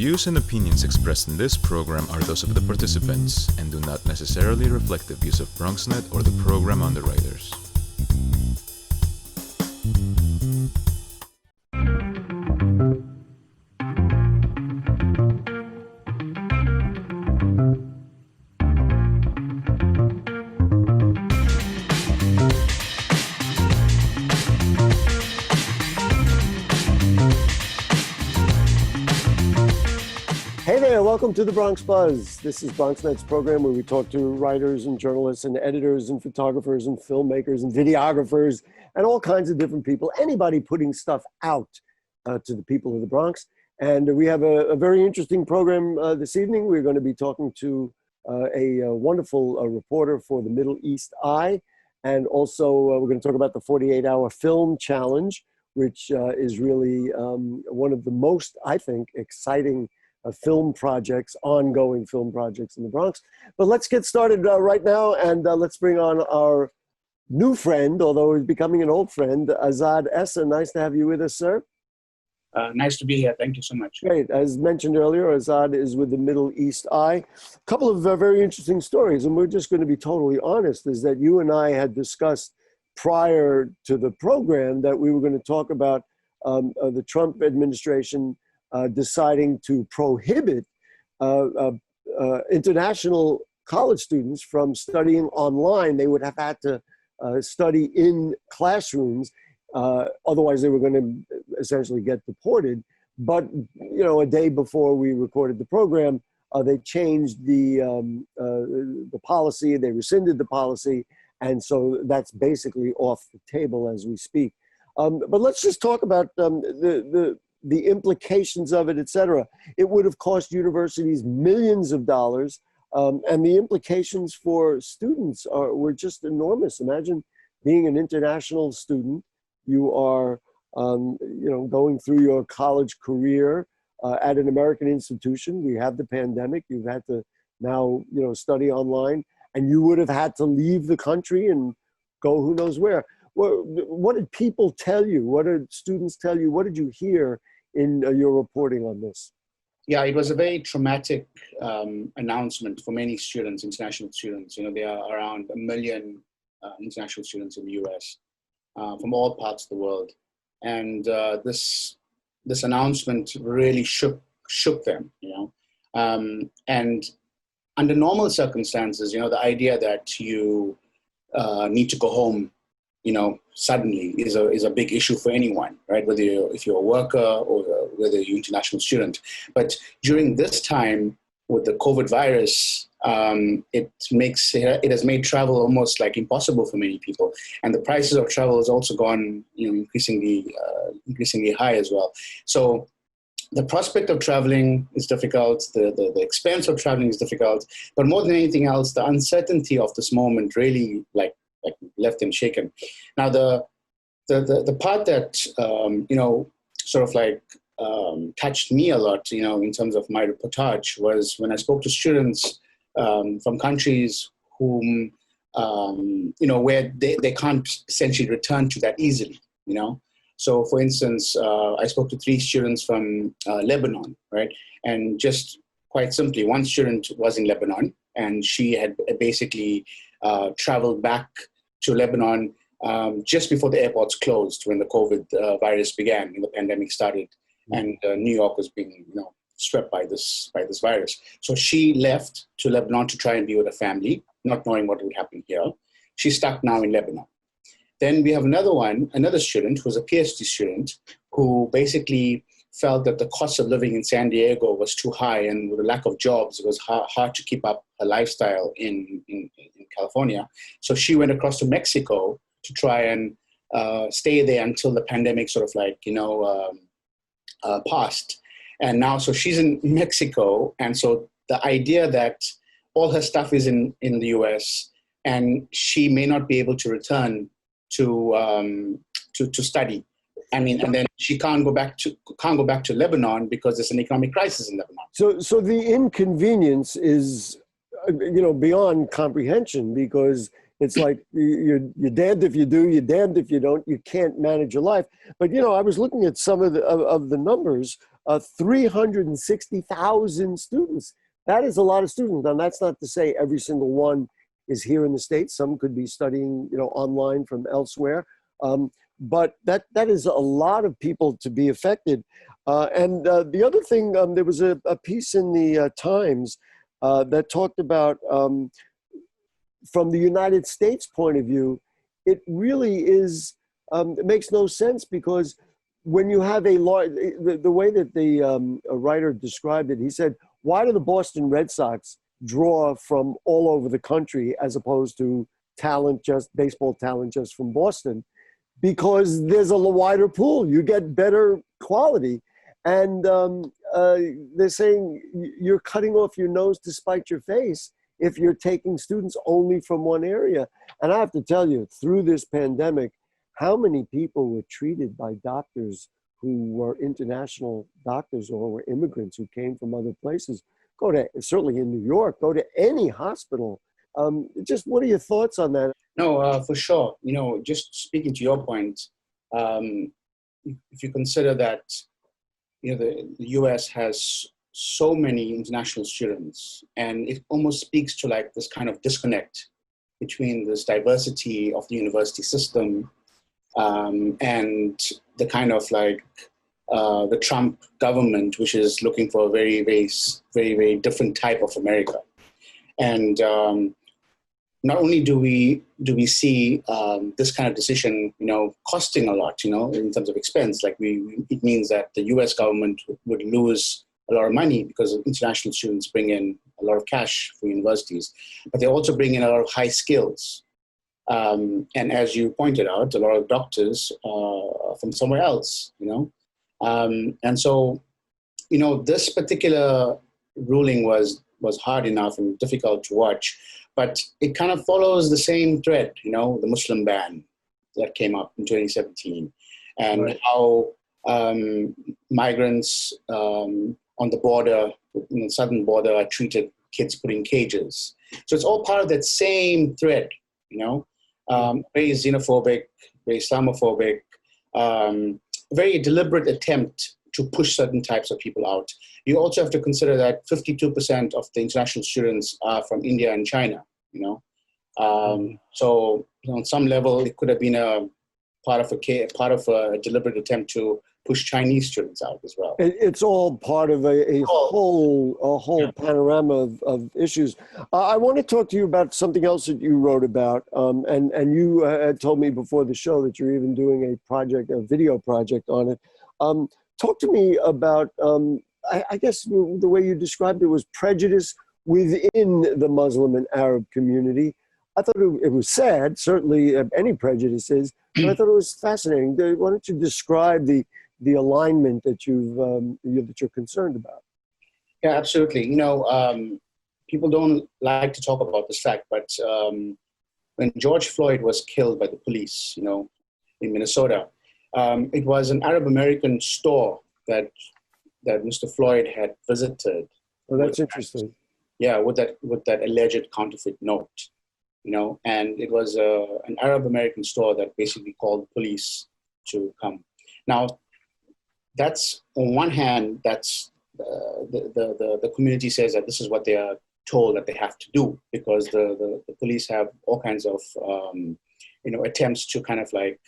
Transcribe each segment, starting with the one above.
views and opinions expressed in this program are those of the participants and do not necessarily reflect the views of BronxNet or the program underwriters. Hey there, welcome to the Bronx Buzz. This is BronxNet's program where we talk to writers and journalists and editors and photographers and filmmakers and videographers and all kinds of different people, anybody putting stuff out to the people of the Bronx. And we have a very interesting program this evening. We're going to be talking to a wonderful reporter for the Middle East Eye. And also we're going to talk about the 48-hour film challenge, which is really one of the most, I think, exciting film projects, ongoing film projects in the Bronx. But let's get started right now, and let's bring on our new friend, although he's becoming an old friend, Azad Essa. Nice to have you with us, sir. Nice to be here. Thank you so much. Great. As mentioned earlier, Azad is with the Middle East Eye. A couple of very interesting stories, and we're just going to be totally honest, is that you and I had discussed prior to the program that we were going to talk about the Trump administration deciding to prohibit international college students from studying online. They would have had to study in classrooms. Otherwise, they were going to essentially get deported. But, you know, a day before we recorded the program, they changed the policy. They rescinded the policy. And so that's basically off the table as we speak. But let's just talk about the implications of it, et cetera. It would have cost universities millions of dollars, and the implications for students were just enormous. Imagine being an international student. You are, going through your college career at an American institution. We have the pandemic. You've had to now, study online, and you would have had to leave the country and go who knows where. What did people tell you? What did students tell you? What did you hear in your reporting on this? Yeah, it was a very traumatic announcement for many students, international students. There are around 1 million international students in the US from all parts of the world. And this announcement really shook them, and under normal circumstances, the idea that you need to go home suddenly is a big issue for anyone, right? Whether if you're a worker or whether you're an international student. But during this time with the COVID virus, it has made travel almost like impossible for many people, and the prices of travel has also gone, increasingly high as well. So the prospect of traveling is difficult. The expense of traveling is difficult. But more than anything else, the uncertainty of this moment really left them shaken. Now, the part that touched me a lot, in terms of my reportage, was when I spoke to students from countries whom where they can't essentially return to that easily. So, for instance, I spoke to 3 students from Lebanon, right? And just quite simply, one student was in Lebanon, and she had basically traveled back to Lebanon just before the airports closed, when the COVID virus began and the pandemic started, and New York was being swept by this virus. So she left to Lebanon to try and be with her family, not knowing what would happen here. She's stuck now in Lebanon. Then we have another student who was a PhD student, who basically felt that the cost of living in San Diego was too high, and with the lack of jobs, it was hard to keep up her lifestyle in California. So she went across to Mexico to try and stay there until the pandemic passed. And now, so she's in Mexico, and so the idea that all her stuff is in the US, and she may not be able to return to study. And then she can't go back to Lebanon because there's an economic crisis in Lebanon. So the inconvenience is, beyond comprehension, because it's like you're damned if you do, you're damned if you don't. You can't manage your life. But I was looking at some of the numbers. 360,000 students. That is a lot of students. Now, that's not to say every single one is here in the States. Some could be studying, online from elsewhere. But that is a lot of people to be affected. And the other thing, there was a piece in the Times that talked about, from the United States point of view, it really is, it makes no sense, because when you have a large, the way that the a writer described it, he said, why do the Boston Red Sox draw from all over the country as opposed to baseball talent just from Boston? Because there's a wider pool, you get better quality. And they're saying you're cutting off your nose to spite your face if you're taking students only from one area. And I have to tell you, through this pandemic, how many people were treated by doctors who were international doctors or were immigrants who came from other places? Certainly in New York, go to any hospital. Just what are your thoughts on that? No, for sure. Just speaking to your point, if you consider that, the US has so many international students, and it almost speaks to like this kind of disconnect between this diversity of the university system and the kind of like the Trump government, which is looking for a very, very, very, very different type of America. And not only do we see this kind of decision, costing a lot, in terms of expense, like it means that the U.S. government would lose a lot of money because international students bring in a lot of cash for universities, but they also bring in a lot of high skills. And as you pointed out, a lot of doctors are from somewhere else, and so, this particular ruling was hard enough and difficult to watch, but it kind of follows the same thread, the Muslim ban that came up in 2017, and right. How migrants on the border, the southern border, are treated, kids put in cages. So it's all part of that same thread, very xenophobic, very Islamophobic, very deliberate attempt to push certain types of people out. You also have to consider that 52% of the international students are from India and China, So on some level, it could have been a part of a deliberate attempt to push Chinese students out as well. It's all part of a whole panorama of issues. I want to talk to you about something else that you wrote about, and you had told me before the show that you're even doing a video project on it. Talk to me about, I guess the way you described it was prejudice within the Muslim and Arab community. I thought it was sad, certainly any prejudice is, but I thought it was fascinating. Why don't you describe the alignment that you're concerned about? Yeah, absolutely. People don't like to talk about this fact, but when George Floyd was killed by the police, in Minnesota, it was an Arab American store that Mr. Floyd had visited. Oh, that's interesting. Yeah, with that alleged counterfeit note, and it was an Arab American store that basically called the police to come. Now, that's on one hand, that's the community says that this is what they are told that they have to do, because the police have all kinds of attempts to kind of like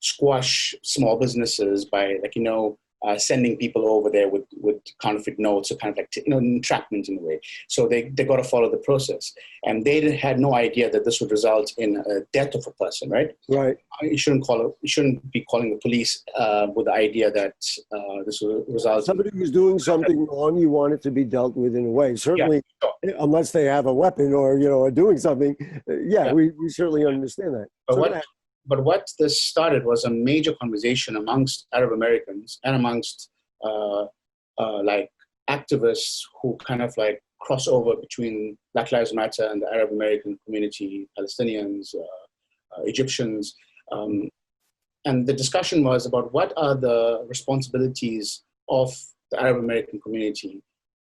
squash small businesses by sending people over there with counterfeit notes, or kind of like entrapment in a way. So they got to follow the process, and they had no idea that this would result in a death of a person, right? Right. You shouldn't be calling the police with the idea that this will result. Somebody who's doing something wrong, you want it to be dealt with in a way. Certainly, yeah, sure. Unless they have a weapon or are doing something. Yeah. We certainly understand that. But what this started was a major conversation amongst Arab Americans and amongst like activists who kind of like cross over between Black Lives Matter and the Arab American community, Palestinians, Egyptians. And the discussion was about what are the responsibilities of the Arab American community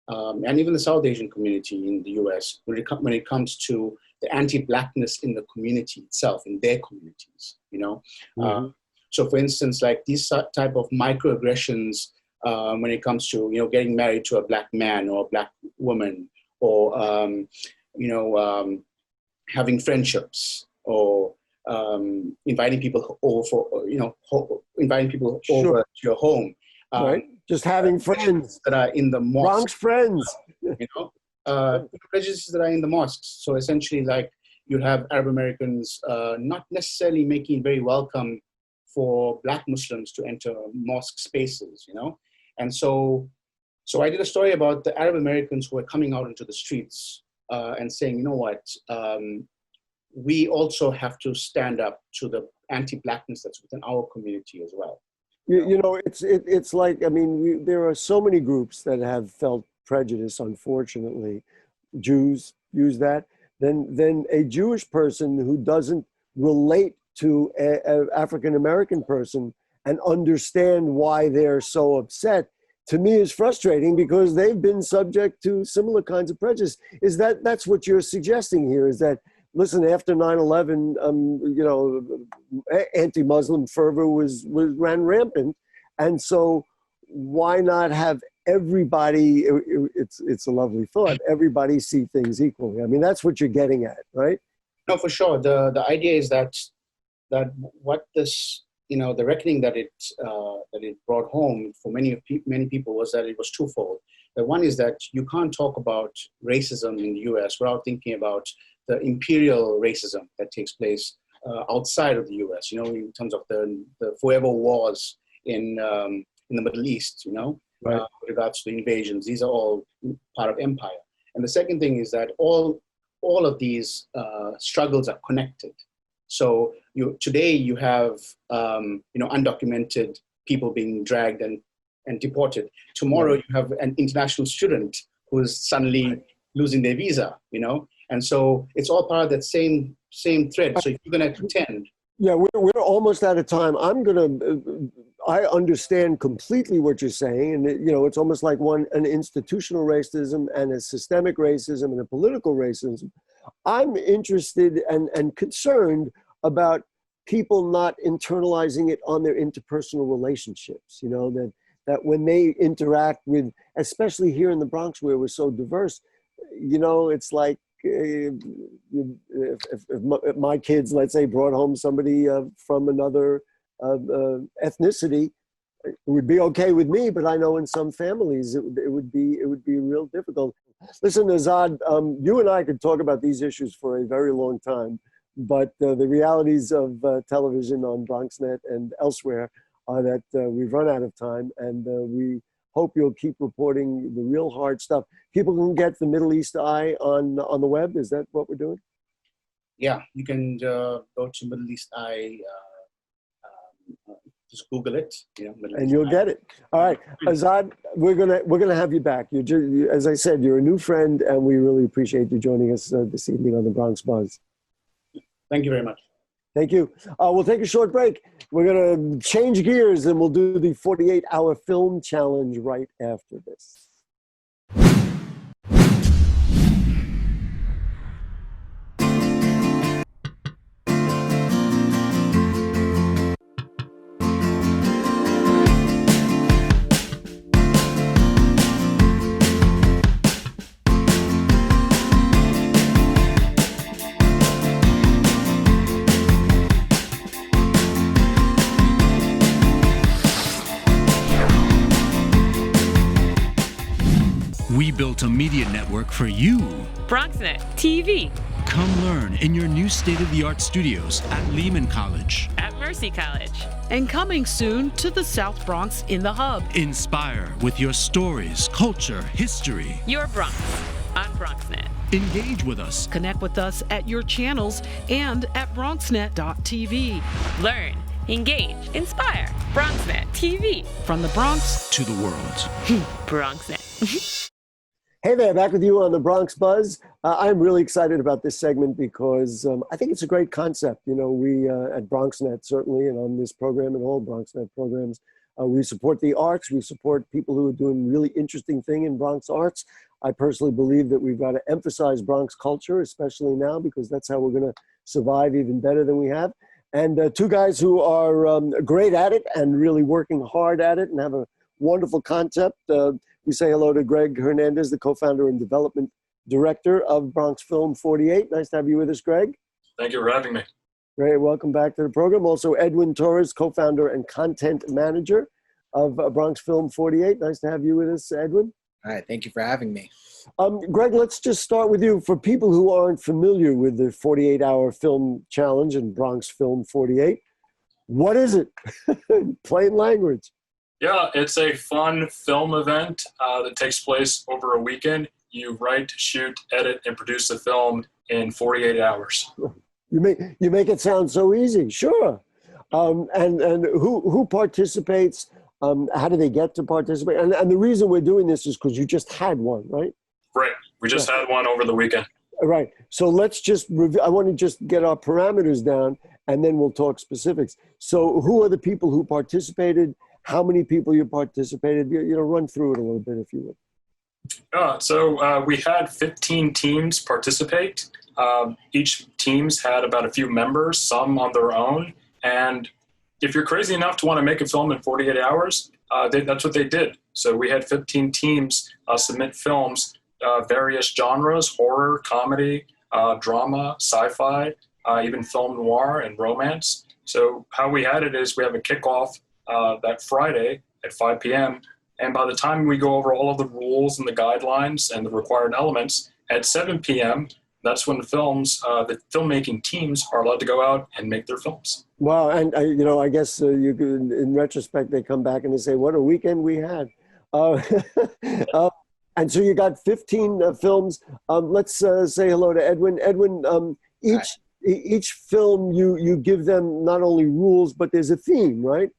and even the South Asian community in the US when it comes to the anti-Blackness in the community itself, in their communities, Mm-hmm. So for instance, like these type of microaggressions when it comes to, getting married to a black man or a black woman, or, having friendships, or inviting people over Sure. over to your home. Right. Just having friends that are in the mosque. Bronx friends. Prejudices that are in the mosques. So essentially, like, you have Arab Americans not necessarily making it very welcome for Black Muslims to enter mosque spaces, And so I did a story about the Arab Americans who are coming out into the streets and saying, we also have to stand up to the anti-Blackness that's within our community as well. It's like, there are so many groups that have felt prejudice, unfortunately. Jews use that. Then a Jewish person who doesn't relate to an African-American person and understand why they're so upset, to me is frustrating, because they've been subject to similar kinds of prejudice. That's what you're suggesting here, is that, listen, after 9/11, anti-Muslim fervor ran rampant. And so why not have everybody, it's a lovely thought, everybody see things equally? That's what you're getting at, right? No, for sure. The idea is that what this, the reckoning that it brought home for many people was that it was twofold. The one is that you can't talk about racism in the US without thinking about the imperial racism that takes place outside of the US, in terms of the forever wars in the Middle East, Right. With regards to the invasions. These are all part of empire. And the second thing is that all of these struggles are connected. So today you have undocumented people being dragged and deported. Tomorrow you have an international student who is suddenly losing their visa, And so it's all part of that same thread. So if you're going to pretend. Yeah, we're almost out of time. I understand completely what you're saying. And, it's almost like an institutional racism and a systemic racism and a political racism. I'm interested and concerned about people not internalizing it on their interpersonal relationships, that when they interact with, especially here in the Bronx where we're so diverse, it's like, if my kids, let's say, brought home somebody from another ethnicity, it would be okay with me, but I know in some families it would be real difficult. Listen, Azad, you and I could talk about these issues for a very long time, but the realities of television on BronxNet and elsewhere are that we've run out of time, and we hope you'll keep reporting the real hard stuff. People can get the Middle East Eye on the web. Is that what we're doing? Yeah, you can go to Middle East Eye. Just Google it, and you'll get it. All right, Azad, we're gonna have you back. As I said, you're a new friend, and we really appreciate you joining us this evening on the Bronx Buzz. Thank you very much. Thank you. We'll take a short break. We're gonna change gears, and we'll do the 48-hour film challenge right after this. We built a media network for you. BronxNet TV. Come learn in your new state-of-the-art studios at Lehman College. At Mercy College. And coming soon to the South Bronx in the Hub. Inspire with your stories, culture, history. Your Bronx on BronxNet. Engage with us. Connect with us at your channels and at BronxNet.tv. Learn, engage, inspire. BronxNet TV. From the Bronx to the world. BronxNet. Hey there, back with you on the Bronx Buzz. I'm really excited about this segment because I think it's a great concept. We at BronxNet, certainly, and on this program and all BronxNet programs, we support the arts. We support people who are doing really interesting thing in Bronx arts. I personally believe that we've got to emphasize Bronx culture, especially now, because that's how we're going to survive even better than we have. And two guys who are great at it and really working hard at it and have a wonderful concept. We say hello to Greg Hernandez, the co-founder and development director of Bronx Film 48. Nice to have you with us, Greg. Thank you for having me. Great. Welcome back to the program. Also, Edwin Torres, co-founder and content manager of Bronx Film 48. Nice to have you with us, Edwin. All right. Thank you for having me. Greg, let's just start with you. For people who aren't familiar with the 48-hour film challenge and Bronx Film 48, what is it? Plain language. Yeah, it's a fun film event that takes place over a weekend. You write, shoot, edit, and produce a film in 48 hours. You make it sound so easy. Sure. And who participates? How do they get to participate? And the reason we're doing this is because you just had one, right? Right. We just had one over the weekend. Right. So let's just review. I want to just get our parameters down, and then we'll talk specifics. So who are the people who participated? How many people you participated? Run through it a little bit, if you would. So we had 15 teams participate. Each team's had about a few members, some on their own. And if you're crazy enough to want to make a film in 48 hours, that's what they did. So we had 15 teams submit films, various genres: horror, comedy, drama, sci-fi, even film noir and romance. So how we had it is we have a kickoff that Friday at 5 p.m. And by the time we go over all of the rules and the guidelines and the required elements, at 7 p.m., that's when the filmmaking teams are allowed to go out and make their films. Wow. And, I guess you could, in retrospect, they come back and they say, what a weekend we had. And so you got 15 films. Let's say hello to Edwin. Edwin, each film, you give them not only rules, but there's a theme, right?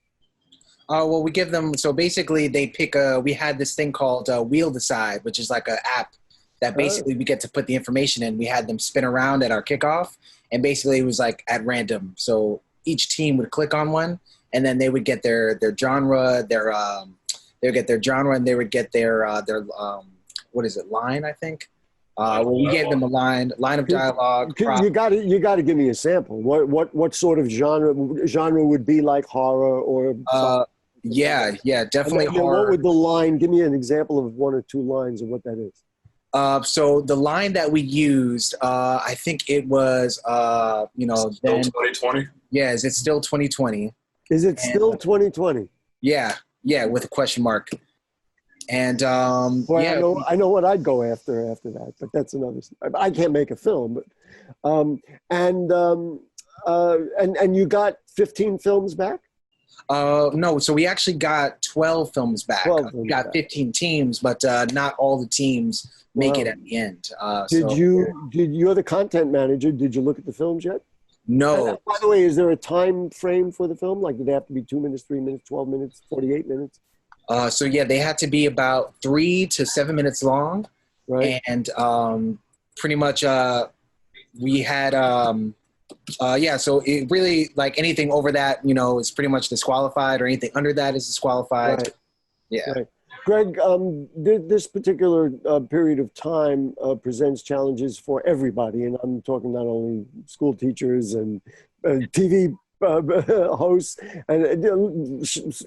Well, we give them, so basically they pick we had this thing called Wheel Decide, which is like an app that basically we get to put the information in. We had them spin around at our kickoff, and basically it was like at random. So each team would click on one, and then they would get their genre, they would get their genre, and they would get their line, I think. We gave them a line of dialogue. You got to give me a sample. What sort of genre would be like horror or? Yeah, definitely horror. What would the line? Give me an example of one or two lines of what that is. So the line that we used, I think it was, still 2020. Yeah, is it still 2020? Is it still 2020? Yeah, with a question mark. And I know what I'd go after that, but that's another. I can't make a film, but and you got 15 films back. No, so we actually got 12 films back. We got 15 teams, but not all the teams make it at the end. You're the content manager. Did you look at the films yet? No. And, by the way, is there a time frame for the film? Like, do they have to be 2 minutes, 3 minutes, 12 minutes, 48 minutes? They had to be about 3 to 7 minutes long. Right. And pretty much we had, so it really, like anything over that, is pretty much disqualified, or anything under that is disqualified. Right. Yeah. Right. Greg, this particular period of time presents challenges for everybody. And I'm talking not only school teachers and TV hosts and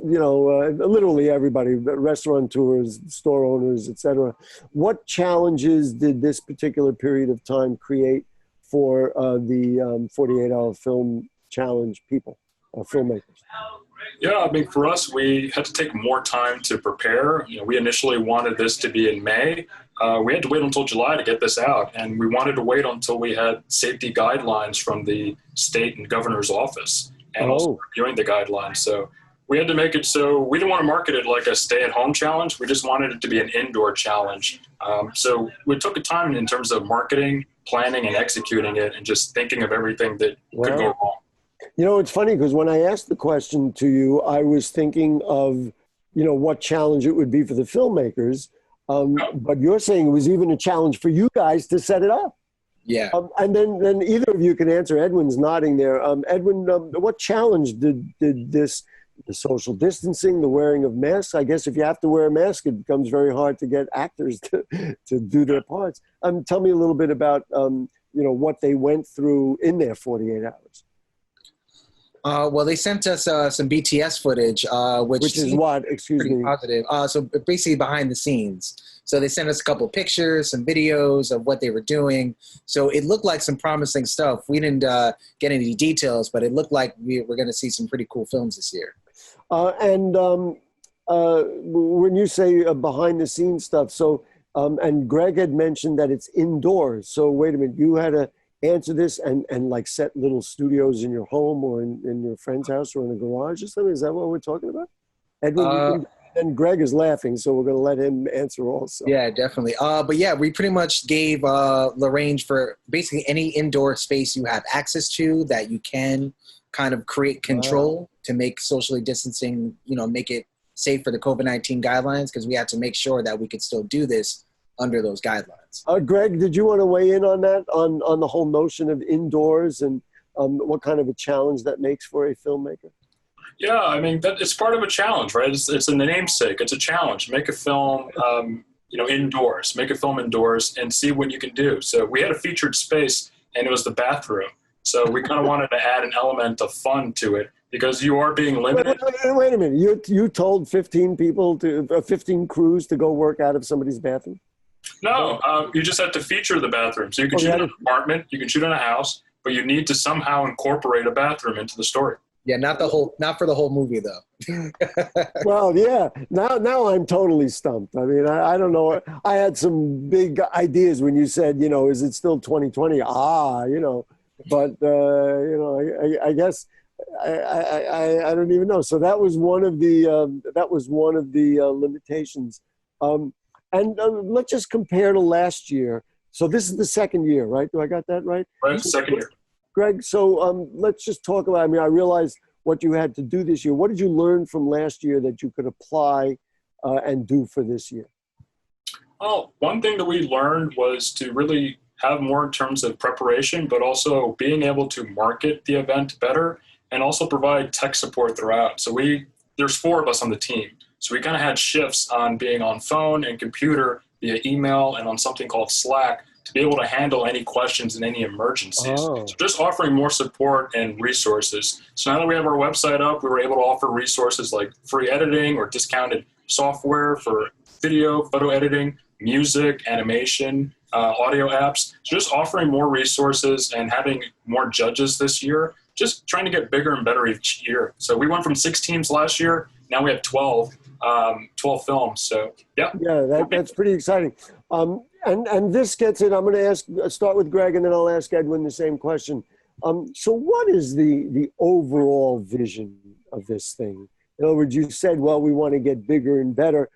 literally everybody, restaurateurs, store owners, etc. What challenges did this particular period of time create for the 48-hour film challenge people, filmmakers? Yeah, I mean, for us, we had to take more time to prepare. We initially wanted this to be in May. We had to wait until July to get this out, and we wanted to wait until we had safety guidelines from the state and governor's office, and also reviewing the guidelines. So we had to make it so we didn't want to market it like a stay-at-home challenge. We just wanted it to be an indoor challenge. So we took a time in terms of marketing, planning, and executing it, and just thinking of everything that could go wrong. It's funny because when I asked the question to you, I was thinking of, what challenge it would be for the filmmakers. But you're saying it was even a challenge for you guys to set it up. Yeah. And then either of you can answer. Edwin's nodding there. Edwin, what challenge did this, the social distancing, the wearing of masks? I guess if you have to wear a mask, it becomes very hard to get actors to do their parts. Tell me a little bit about, what they went through in their 48 hours. Well, they sent us some BTS footage, which is what? Excuse pretty me. positive. So basically behind the scenes. So they sent us a couple of pictures, some videos of what they were doing. So it looked like some promising stuff. We didn't get any details, but it looked like we're going to see some pretty cool films this year. When you say behind the scenes stuff, so and Greg had mentioned that it's indoors. So wait a minute, you had to answer this and like set little studios in your home or in your friend's house or in a garage or something? Is that what we're talking about? Edwin, and Greg is laughing, so we're going to let him answer also. Yeah, definitely. But yeah, we pretty much gave the range for basically any indoor space you have access to that you can kind of create control to make socially distancing, make it safe for the COVID-19 guidelines, because we had to make sure that we could still do this under those guidelines. Greg, did you want to weigh in on that, on the whole notion of indoors and what kind of a challenge that makes for a filmmaker? Yeah, I mean, it's part of a challenge, right? It's in the namesake. It's a challenge. Make a film, indoors. Make a film indoors and see what you can do. So we had a featured space, and it was the bathroom. So we kind of wanted to add an element of fun to it because you are being limited. Wait a minute. You told 15 people 15 crews to go work out of somebody's bathroom? No, you just have to feature the bathroom. So you can shoot in an apartment, you can shoot in a house, but you need to somehow incorporate a bathroom into the story. Yeah, not for the whole movie though. Well, yeah. Now I'm totally stumped. I mean, I don't know. I had some big ideas when you said, is it still 2020? But I guess I don't even know. So that was one of the limitations. And let's just compare to last year. So this is the second year, right? Do I got that right? Right, second year. Greg, so let's just talk about, I realized what you had to do this year. What did you learn from last year that you could apply and do for this year? Well, one thing that we learned was to really have more in terms of preparation, but also being able to market the event better and also provide tech support throughout. So there's 4 of us on the team. So we kind of had shifts on being on phone and computer via email and on something called Slack to be able to handle any questions and any emergencies. So just offering more support and resources. So now that we have our website up, we were able to offer resources like free editing or discounted software for video, photo editing, music, animation, audio apps. So just offering more resources and having more judges this year, just trying to get bigger and better each year. So we went from 6 teams last year. Now we have 12 films. So, yeah. Yeah, that's pretty exciting. And this gets it. I'm going to start with Greg, and then I'll ask Edwin the same question. So what is the overall vision of this thing? In other words, you said, well, we want to get bigger and better.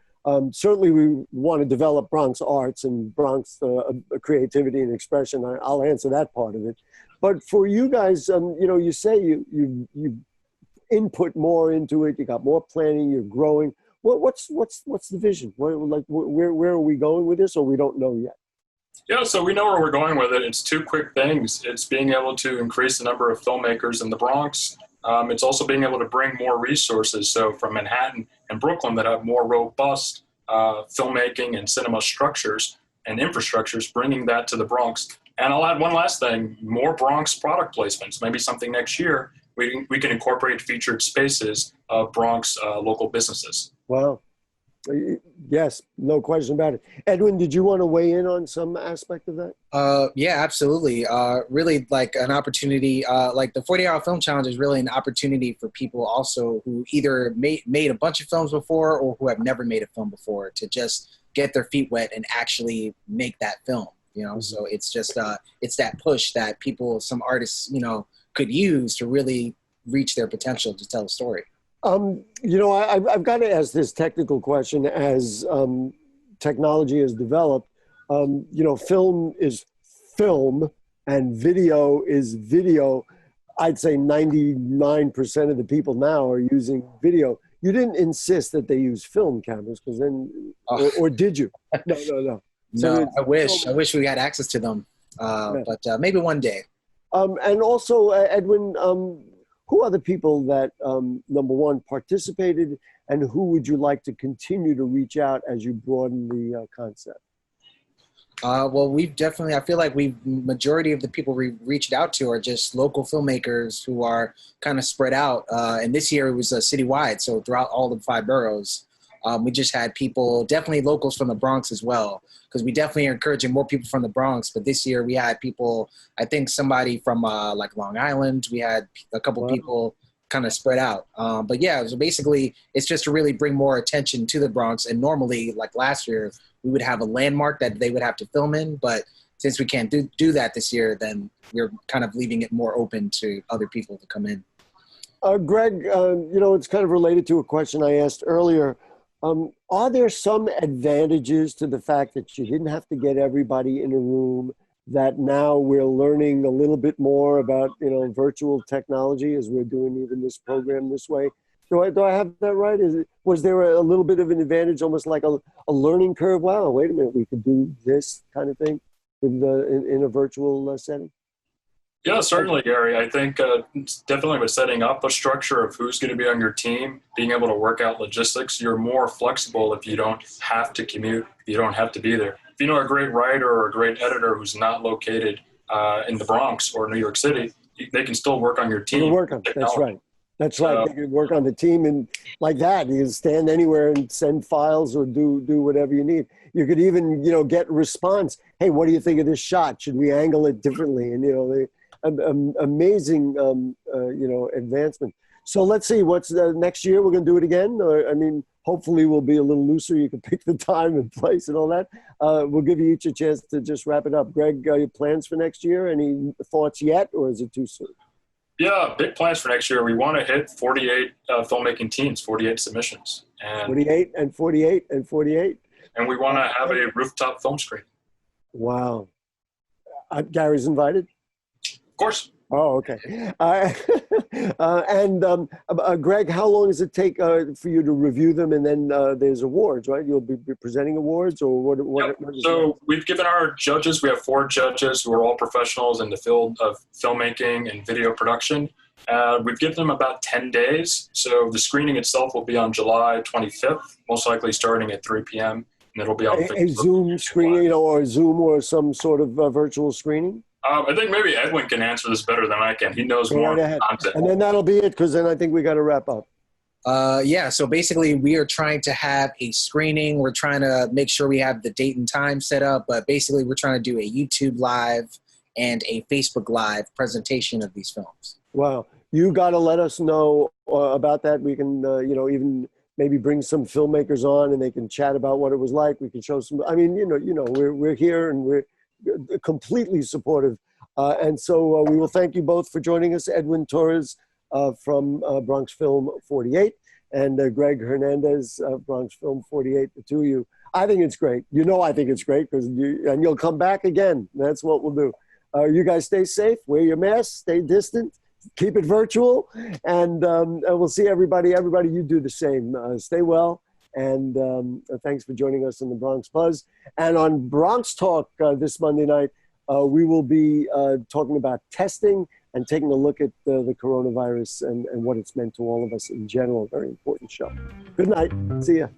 Certainly we want to develop Bronx arts and Bronx creativity and expression. I'll answer that part of it. But for you guys, you say you input more into it. You got more planning. You're growing. What's the vision? Where are we going with this, or we don't know yet? Yeah, so we know where we're going with it. It's 2 quick things. It's being able to increase the number of filmmakers in the Bronx. It's also being able to bring more resources. So from Manhattan and Brooklyn that have more robust filmmaking and cinema structures and infrastructures, bringing that to the Bronx. And I'll add one last thing, more Bronx product placements. Maybe something next year, we can incorporate featured spaces of Bronx local businesses. Wow. Yes, no question about it. Edwin, did you want to weigh in on some aspect of that? Yeah, absolutely. Really like an opportunity, like the 40-Hour Film Challenge is really an opportunity for people also who either made a bunch of films before or who have never made a film before to just get their feet wet and actually make that film, Mm-hmm. So it's just, it's that push that some artists, could use to really reach their potential to tell a story. I've got to ask this technical question as technology has developed. Film is film and video is video. I'd say 99% of the people now are using video. You didn't insist that they use film cameras, because then, or did you? No. No, I wish we had access to them, but maybe one day. And also, Edwin, who are the people that, number one, participated, and who would you like to continue to reach out as you broaden the concept? Well, we've definitely, I feel like majority of the people we reached out to are just local filmmakers who are kind of spread out. And this year it was citywide, so throughout all the 5 boroughs. We just had people, definitely locals from the Bronx as well, because we definitely are encouraging more people from the Bronx. But this year we had people, I think somebody from like Long Island. We had a couple people kind of spread out. But yeah, so basically it's just to really bring more attention to the Bronx. And normally, like last year, we would have a landmark that they would have to film in. But since we can't do that this year, then we're kind of leaving it more open to other people to come in. Greg, it's kind of related to a question I asked earlier. Are there some advantages to the fact that you didn't have to get everybody in a room, that now we're learning a little bit more about, virtual technology as we're doing even this program this way? Do I have that right? Was there a little bit of an advantage, almost like a learning curve? Wow, wait a minute, we could do this kind of thing in a virtual setting? Yeah, certainly, Gary. I think definitely with setting up a structure of who's going to be on your team, being able to work out logistics, you're more flexible if you don't have to commute, if you don't have to be there. If you know a great writer or a great editor who's not located in the Bronx or New York City, they can still work on your team. That's right. That's right. They can work on the team, and like that, you can stand anywhere and send files or do whatever you need. You could even, get response. Hey, what do you think of this shot? Should we angle it differently? And amazing, advancement. So let's see, what's next year? We're going to do it again? Or, hopefully we'll be a little looser. You can pick the time and place and all that. We'll give you each a chance to just wrap it up. Greg, your plans for next year? Any thoughts yet, or is it too soon? Yeah, big plans for next year. We want to hit 48 filmmaking teams, 48 submissions. And 48 and 48 and 48. And we want to have a rooftop film screen. Wow. Gary's invited? Of course. Oh, okay. Greg, how long does it take for you to review them, and then there's awards, right? You'll be presenting awards, or what? Yep. So we've given our judges, we have 4 judges who are all professionals in the field of filmmaking and video production. We've given them about 10 days. So the screening itself will be on July 25th, most likely starting at 3 p.m. And it'll be on a Zoom screening, or a Zoom or some sort of virtual screening? I think maybe Edwin can answer this better than I can. He knows more content. And then that'll be it, because then I think we got to wrap up. So basically we are trying to have a screening. We're trying to make sure we have the date and time set up, but basically we're trying to do a YouTube Live and a Facebook Live presentation of these films. Wow. You got to let us know about that. We can, even maybe bring some filmmakers on and they can chat about what it was like. We can show some, we're here and we're completely supportive. And so we will thank you both for joining us. Edwin Torres from Bronx Film 48 and Greg Hernandez of Bronx Film 48, the two of you. I think it's great. I think it's great, and you'll come back again. That's what we'll do. You guys stay safe, wear your masks, stay distant, keep it virtual, and we'll see everybody. Everybody, you do the same. Stay well. And thanks for joining us in the Bronx Buzz. And on Bronx Talk this Monday night, we will be talking about testing and taking a look at the coronavirus and what it's meant to all of us in general. Very important show. Good night. See ya.